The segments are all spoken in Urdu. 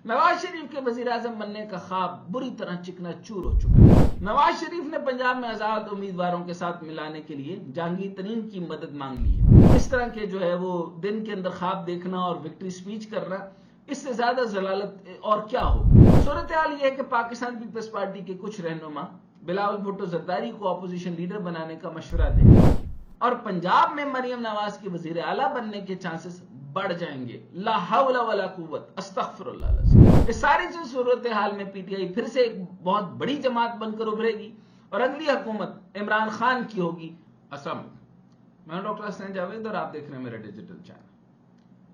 نواز شریف کے وزیر اعظم بننے کا خواب بری طرح چکنا چور ہو چکا ہے۔ نواز شریف نے پنجاب میں آزاد امیدواروں کے ساتھ ملانے کے لیے جہانگیر ترین کی مدد مانگ لی ہے۔ اس طرح کے جو ہے وہ دن کے اندر خواب دیکھنا اور وکٹری سپیچ کرنا، اس سے زیادہ ضلالت اور کیا ہو۔ صورتحال یہ ہے کہ پاکستان پیپلز پارٹی کے کچھ رہنما بلاول بھٹو زرداری کو اپوزیشن لیڈر بنانے کا مشورہ دیں اور پنجاب میں مریم نواز کے وزیر اعلیٰ بننے کے چانسز بڑھ جائیں گے۔ لا حول ولا قوت استغفر اللہ العظیم۔ اس ساری صورتحال میں پی ٹی آئی پھر سے ایک بہت بڑی جماعت بن کر ابھرے گی اور اگلی حکومت عمران خان کی ہوگی۔ السلام علیکم، میں ڈاکٹر حسین جاوید اور آپ دیکھ رہے ہیں میرا ڈیجیٹل چینل۔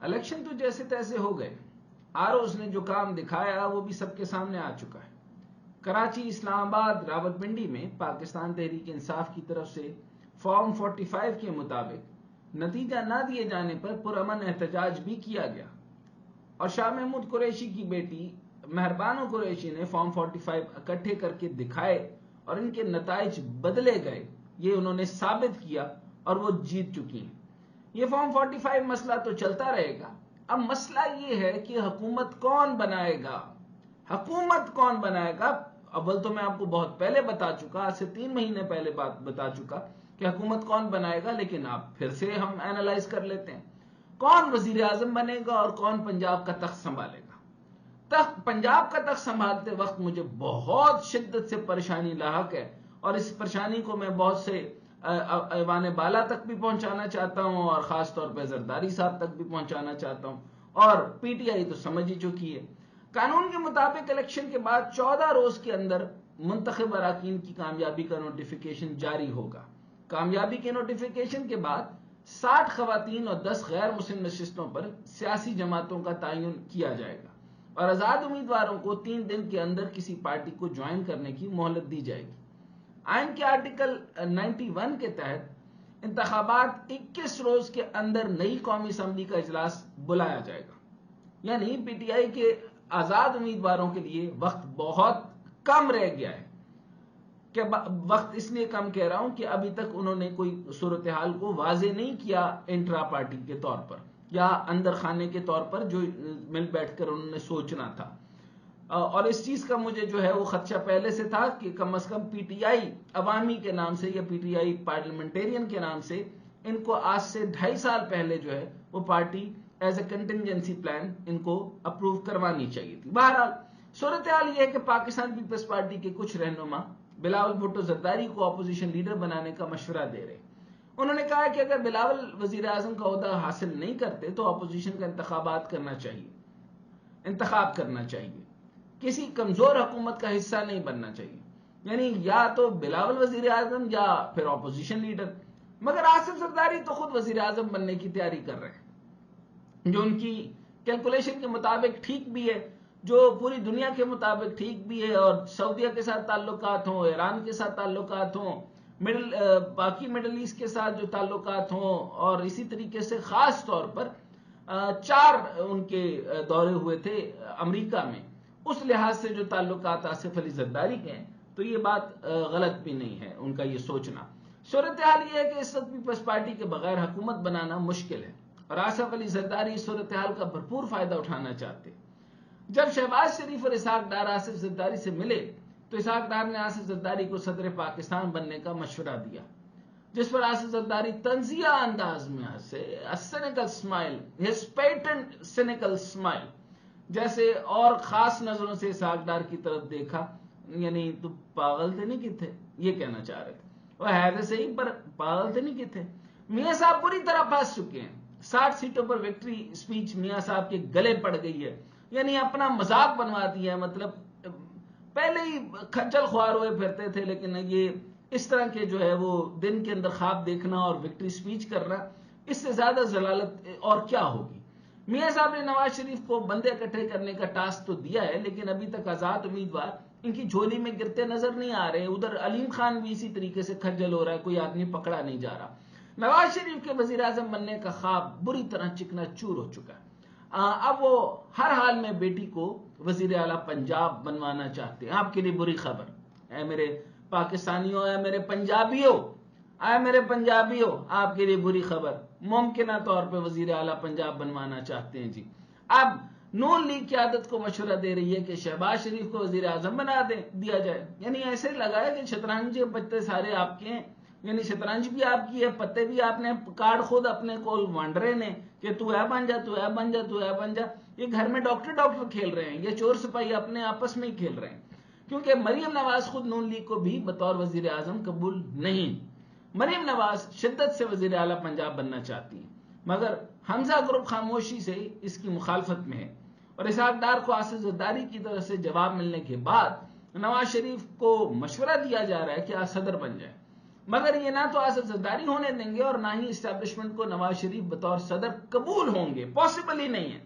الیکشن تو جیسے تیسے ہو گئے، آرؤز نے جو کام دکھایا وہ بھی سب کے سامنے آ چکا ہے۔ کراچی، اسلام آباد، راولپنڈی میں پاکستان تحریک انصاف کی طرف سے فارم 45 کے مطابق نتیجہ نہ دیے جانے پر پرامن احتجاج بھی کیا گیا اور شاہ محمود قریشی کی بیٹی مہربانو قریشی نے فارم 45 اکٹھے کر کے دکھائے اور ان کے نتائج بدلے گئے، یہ انہوں نے ثابت کیا اور وہ جیت چکی ہیں۔ یہ فارم 45 مسئلہ تو چلتا رہے گا۔ اب مسئلہ یہ ہے کہ حکومت کون بنائے گا؟ حکومت کون بنائے گا؟ اول تو میں آپ کو بہت پہلے بتا چکا، آج سے 3 مہینے پہلے بات بتا چکا کہ حکومت کون بنائے گا، لیکن آپ پھر سے ہم اینالائز کر لیتے ہیں۔ کون وزیر اعظم بنے گا اور کون پنجاب کا تخت سنبھالے گا؟ پنجاب کا تخت سنبھالتے وقت مجھے بہت شدت سے پریشانی لاحق ہے اور اس پریشانی کو میں بہت سے ایوان بالا تک بھی پہنچانا چاہتا ہوں اور خاص طور پہ زرداری صاحب تک بھی پہنچانا چاہتا ہوں، اور پی ٹی آئی تو سمجھ ہی چکی ہے۔ قانون کے مطابق الیکشن کے بعد 14 روز کے اندر منتخب اراکین کی کامیابی کا نوٹیفیکیشن جاری ہوگا۔ کامیابی کے نوٹیفیکیشن کے بعد 60 خواتین اور 10 غیر مسلم نشستوں پر سیاسی جماعتوں کا تعین کیا جائے گا اور آزاد امیدواروں کو 3 دن کے اندر کسی پارٹی کو جوائن کرنے کی مہلت دی جائے گی۔ آئین کے آرٹیکل 91 کے تحت انتخابات 21 روز کے اندر نئی قومی اسمبلی کا اجلاس بلایا جائے گا۔ یعنی پی ٹی آئی کے آزاد امیدواروں کے لیے وقت بہت کم رہ گیا ہے۔ کہ وقت اس لیے کم کہہ رہا ہوں کہ ابھی تک انہوں نے کوئی صورتحال کو واضح نہیں کیا انٹرا پارٹی کے طور پر یا اندر خانے کے طور پر جو مل بیٹھ کر انہوں نے سوچنا تھا، اور اس چیز کا مجھے جو ہے وہ خدشہ پہلے سے تھا کہ کم از کم پی ٹی آئی عوامی کے نام سے یا پی ٹی آئی پارلیمنٹیرین کے نام سے ان کو آج سے 2.5 سال پہلے جو ہے وہ party as a contingency plan ان کو اپروو کروانی چاہیے تھی۔ بہرحال صورتحال یہ ہے کہ پاکستان پیپلز پارٹی کے کچھ رہنما بلاول بھٹو زرداری کو اپوزیشن لیڈر بنانے کا مشورہ دے رہے۔ انہوں نے کہا کہ اگر بلاول وزیر اعظم کا عہدہ حاصل نہیں کرتے تو اپوزیشن کا انتخاب کرنا چاہیے، کسی کمزور حکومت کا حصہ نہیں بننا چاہیے، یعنی یا تو بلاول وزیر اعظم یا پھر اپوزیشن لیڈر۔ مگر آصف زرداری تو خود وزیر اعظم بننے کی تیاری کر رہے ہیں، جو ان کی کیلکولیشن کے مطابق ٹھیک بھی ہے، جو پوری دنیا کے مطابق ٹھیک بھی ہے، اور سعودیہ کے ساتھ تعلقات ہوں، ایران کے ساتھ تعلقات ہوں، باقی مڈل ایسٹ کے ساتھ جو تعلقات ہوں، اور اسی طریقے سے خاص طور پر 4 ان کے دورے ہوئے تھے امریکہ میں، اس لحاظ سے جو تعلقات آصف علی زرداری کے ہیں، تو یہ بات غلط بھی نہیں ہے ان کا یہ سوچنا۔ صورتحال یہ ہے کہ اس وقت پیپلز پارٹی کے بغیر حکومت بنانا مشکل ہے اور آصف علی زرداری اس صورتحال کا بھرپور فائدہ اٹھانا چاہتے ہیں۔ جب شہباز شریف اور اسحاق ڈار آصف زرداری سے ملے تو اسحاق ڈار نے آصف زرداری کو صدر پاکستان بننے کا مشورہ دیا، جس پر آصف زرداری طنزیہ انداز میں سے cynical smile, his patent cynical smile, جیسے اور خاص نظروں سے اسحاق ڈار کی طرف دیکھا، یعنی تو پاگل تھے نہیں کہ تھے، یہ کہنا چاہ رہے تھے۔ وہ ہے تو صحیح پر پاگل تھے نہیں کہ تھے۔ میاں صاحب بری طرح پھنس چکے ہیں، 60 سیٹوں پر وکٹری سپیچ میاں صاحب کے گلے پڑ گئی ہے، یعنی اپنا مذاق بنوا دیا ہے۔ مطلب پہلے ہی کھجل خوار ہوئے پھرتے تھے، لیکن یہ اس طرح کے جو ہے وہ دن کے اندر خواب دیکھنا اور وکٹری سپیچ کرنا، اس سے زیادہ ضلالت اور کیا ہوگی۔ میاں صاحب نے نواز شریف کو بندے اکٹھے کرنے کا ٹاسک تو دیا ہے، لیکن ابھی تک آزاد امیدوار ان کی جھولی میں گرتے نظر نہیں آ رہے۔ ادھر علیم خان بھی اسی طریقے سے کھجل ہو رہا ہے، کوئی آدمی پکڑا نہیں جا رہا۔ نواز شریف کے وزیر اعظم بننے کا خواب بری طرح چکنا چور ہو چکا ہے۔ اب وہ ہر حال میں بیٹی کو وزیر اعلیٰ پنجاب بنوانا چاہتے ہیں۔ آپ کے لیے بری خبر، اے میرے پاکستانیوں، اے میرے پنجابیوں، اے میرے پنجابیوں، آپ کے لیے بری خبر، ممکنہ طور پہ وزیر اعلیٰ پنجاب بنوانا چاہتے ہیں جی۔ اب نون لیگ قیادت کو مشورہ دے رہی ہے کہ شہباز شریف کو وزیر اعظم بنا دیا جائے. یعنی ایسے لگا ہے کہ شطرنج کے پتے سارے آپ کے ہیں، یعنی شطرنج بھی آپ کی ہے، پتے بھی آپ نے، کارڈ خود اپنے کو وانڈ رہے نے کہ تو ہے بن جا، تو ہے بن جا، تو ہے بن جا. یہ گھر میں ڈاکٹر کھیل رہے ہیں، یہ چور سپاہی اپنے آپس میں ہی کھیل رہے ہیں. کیونکہ مریم نواز خود نون لیگ کو بھی بطور وزیر اعظم قبول نہیں. مریم نواز شدت سے وزیر اعلیٰ پنجاب بننا چاہتی ہیں، مگر حمزہ گروپ خاموشی سے اس کی مخالفت میں ہے. اور اسحاق ڈار کو آصف زرداری کی طرف سے جواب ملنے کے بعد نواز شریف کو مشورہ دیا جا رہا ہے کہ آپ صدر بن جائیں. مگر یہ نہ تو آصف زرداری ہونے دیں گے اور نہ ہی اسٹیبلشمنٹ کو نواز شریف بطور صدر قبول ہوں گے. پاسبل ہی نہیں ہے،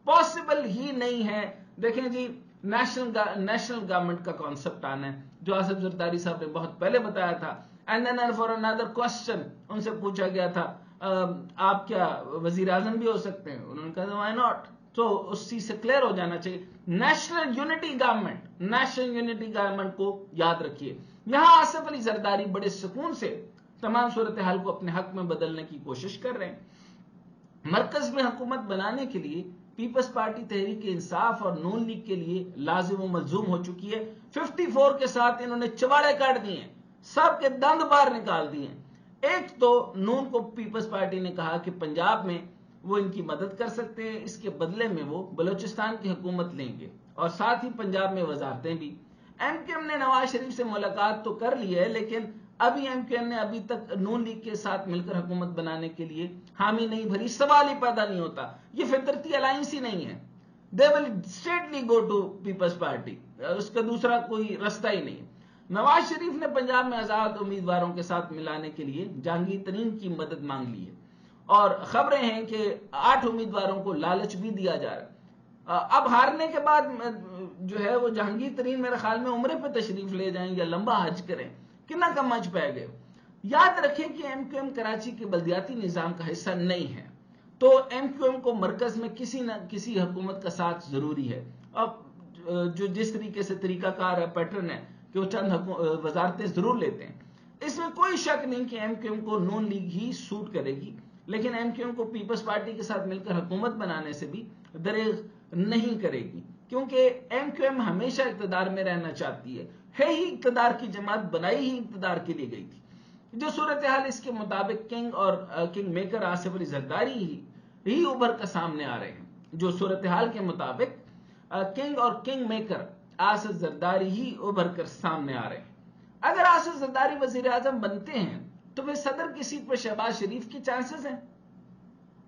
پاسبل ہی نہیں ہے. دیکھیں جی، نیشنل گورنمنٹ کا کانسیپٹ آنا ہے جو آصف زرداری صاحب نے بہت پہلے بتایا تھا. And then for another question ان سے پوچھا گیا تھا آپ کیا وزیر اعظم بھی ہو سکتے ہیں؟ انہوں نے کہا وائی ناٹ. تو اس چیز سے کلیئر ہو جانا چاہیے. نیشنل یونٹی گورنمنٹ کو یاد رکھیے. یہاں آصف علی زرداری بڑے سکون سے تمام صورتحال کو اپنے حق میں بدلنے کی کوشش کر رہے ہیں. مرکز میں حکومت بنانے کے لیے پیپلز پارٹی تحریک انصاف اور نون لیگ کے لیے لازم و ملزوم ہو چکی ہے. 54 کے ساتھ انہوں نے چواڑے کاٹ دیے ہیں، سب کے دند باہر نکال دیے ہیں. ایک تو نون کو پیپلز پارٹی نے کہا کہ پنجاب میں وہ ان کی مدد کر سکتے ہیں، اس کے بدلے میں وہ بلوچستان کی حکومت لیں گے اور ساتھ ہی پنجاب میں وزارتیں بھی. ایم کیو ایم نے نواز شریف سے ملاقات تو کر لی ہے، لیکن ابھی ایم کیو ایم نے ابھی تک نون لیگ کے ساتھ مل کر حکومت بنانے کے لیے حامی نہیں بھری. سوال ہی پیدا نہیں ہوتا، یہ فطرتی الائنس ہی نہیں ہے. دے ول strictly go to Peoples party, اس کا دوسرا کوئی رستہ ہی نہیں. نواز شریف نے پنجاب میں آزاد امیدواروں کے ساتھ ملانے کے لیے جہانگیر ترین کی مدد مانگ لی ہے اور خبریں ہیں کہ 8 امیدواروں کو لالچ بھی دیا جا رہا ہے. اب ہارنے کے بعد جو ہے وہ جہانگیر ترین میرے خیال میں عمرے پہ تشریف لے جائیں یا لمبا حج کریں، کتنا کم حج پہ گئے. یاد رکھیں کہ ایم کیو ایم کراچی کے بلدیاتی نظام کا حصہ نہیں ہے، تو ایم کیو ایم کو مرکز میں کسی نہ کسی حکومت کا ساتھ ضروری ہے. اب جو جس طریقے سے طریقہ کار ہے، پیٹرن ہے کہ وہ چند وزارتیں ضرور لیتے ہیں. اس میں کوئی شک نہیں کہ ایم کیو ایم کو نون لیگ ہی سوٹ کرے گی، لیکن ایم کیو ایم کو پیپلز پارٹی کے ساتھ مل کر حکومت بنانے سے بھی دریغ نہیں کرے گی، کیونکہ ایم کیو ایم ہمیشہ اقتدار میں رہنا چاہتی ہے ہی اقتدار کی جماعت، بنائی ہی اقتدار کے لیے گئی تھی. جو صورتحال اس کے مطابق کنگ میکر آصف علی زرداری ہی ابھر کر سامنے آ رہے ہیں. جو صورتحال کے مطابق کنگ میکر آصف زرداری ہی ابھر کر سامنے آ رہے ہیں. اگر آصف زرداری وزیر اعظم بنتے ہیں تو پھر صدر کی سیٹ پر شہباز شریف کے چانسز ہیں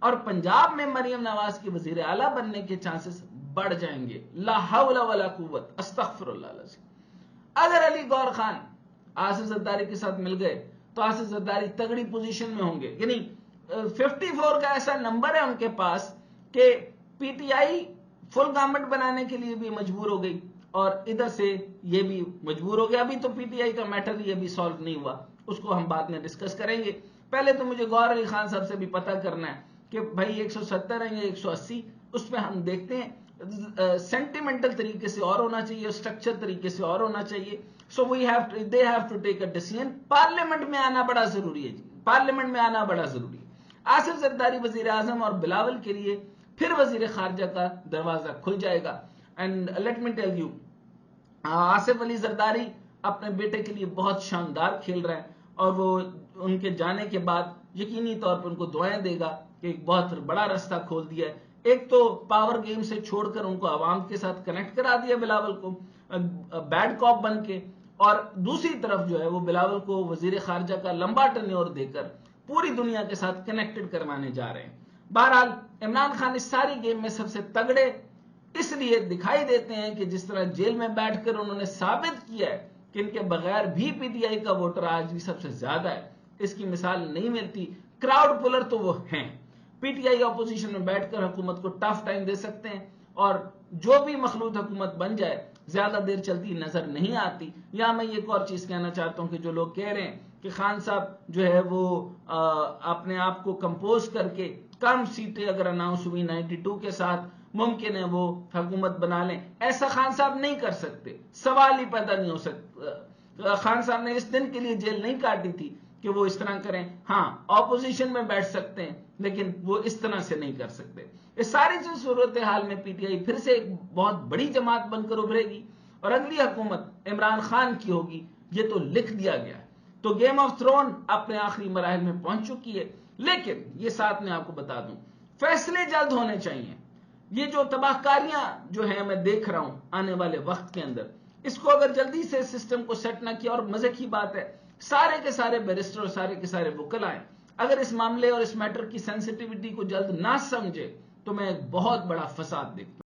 اور پنجاب میں مریم نواز کی وزیر اعلیٰ بننے کے چانسز بڑھ جائیں گے. لا حول ولا قوت، استغفر اللہ العظیم. اگر علی گور خان آصف زرداری کے ساتھ مل گئے تو آصف زرداری تگڑی پوزیشن میں ہوں گے. یعنی 54 کا ایسا نمبر ہے ان کے پاس کہ P T I full government بنانے کے لیے بھی مجبور ہو گئی اور ادھر سے یہ بھی مجبور ہو گیا. ابھی تو پی ٹی آئی کا میٹر ہی ابھی سالو نہیں ہوا، اس کو ہم بعد میں ڈسکس کریں گے. پہلے تو مجھے گوہر علی خان صاحب سے بھی پتہ کرنا ہے کہ بھائی 170 ہیں یا 180، اس پہ ہم دیکھتے ہیں. سینٹیمنٹل طریقے سے اور ہونا چاہیے، اسٹرکچر طریقے سے اور ہونا چاہیے. So they have to take a decision. Parliament میں آنا بڑا ضروری ہے جی، پارلیمنٹ میں آنا بڑا ضروری ہے. آصف زرداری وزیر اعظم اور بلاول کے لیے پھر وزیر خارجہ کا دروازہ کھل جائے گا. And let me tell you, Asif Ali Zardari اپنے بیٹے کے لیے بہت شاندار کھیل رہے ہیں اور وہ ان کے جانے کے بعد یقینی طور پر ان کو دعائیں دے گا کہ ایک بہت بڑا راستہ کھول دیا ہے. ایک تو پاور گیم سے چھوڑ کر ان کو عوام کے ساتھ کنیکٹ کرا دیا بلاول کو بیڈ کاپ بن کے، اور دوسری طرف جو ہے وہ بلاول کو وزیر خارجہ کا لمبا ٹینیور دے کر پوری دنیا کے ساتھ کنیکٹڈ کروانے جا رہے ہیں. بہرحال عمران خان اس ساری گیم میں سب سے تگڑے اس لیے دکھائی دیتے ہیں کہ جس طرح جیل میں بیٹھ کر انہوں نے ثابت کیا ہے کہ ان کے بغیر بھی پی ٹی آئی کا ووٹر آج بھی سب سے زیادہ ہے. اس کی مثال نہیں ملتی. کراؤڈ پولر تو وہ ہیں. پی ٹی آئی اپوزیشن میں بیٹھ کر حکومت کو ٹف ٹائم دے سکتے ہیں اور جو بھی مخلوط حکومت بن جائے زیادہ دیر چلتی نظر نہیں آتی. یا میں ایک اور چیز کہنا چاہتا ہوں کہ جو لوگ کہہ رہے ہیں کہ خان صاحب جو ہے وہ اپنے آپ کو کمپوز کر کے کم سیٹیں اگر اناؤنس ہوئی 92 کے ساتھ ممکن ہے وہ حکومت بنا لیں، ایسا خان صاحب نہیں کر سکتے. سوال ہی پیدا نہیں ہو سکتا. خان صاحب نے اس دن کے لیے جیل نہیں کاٹی تھی کہ وہ اس طرح کریں. ہاں اپوزیشن میں بیٹھ سکتے ہیں لیکن وہ اس طرح سے نہیں کر سکتے. اس ساری چیز صورتحال میں پی ٹی آئی پھر سے ایک بہت بڑی جماعت بن کر ابھرے گی اور اگلی حکومت عمران خان کی ہوگی. یہ تو لکھ دیا گیا ہے. تو گیم آف تھرون اپنے آخری مراحل میں پہنچ چکی ہے. لیکن یہ ساتھ میں آپ کو بتا دوں فیصلے جلد ہونے چاہیے. یہ جو تباہ کاریاں جو ہیں میں دیکھ رہا ہوں آنے والے وقت کے اندر, اس کو اگر جلدی سے سسٹم کو سیٹ نہ کیا, اور مزے کی بات ہے سارے کے سارے بیرسٹر اور سارے کے سارے وکلاء اگر اس معاملے اور اس میٹر کی سینسٹیوٹی کو جلد نہ سمجھے تو میں ایک بہت بڑا فساد دیکھتا ہوں.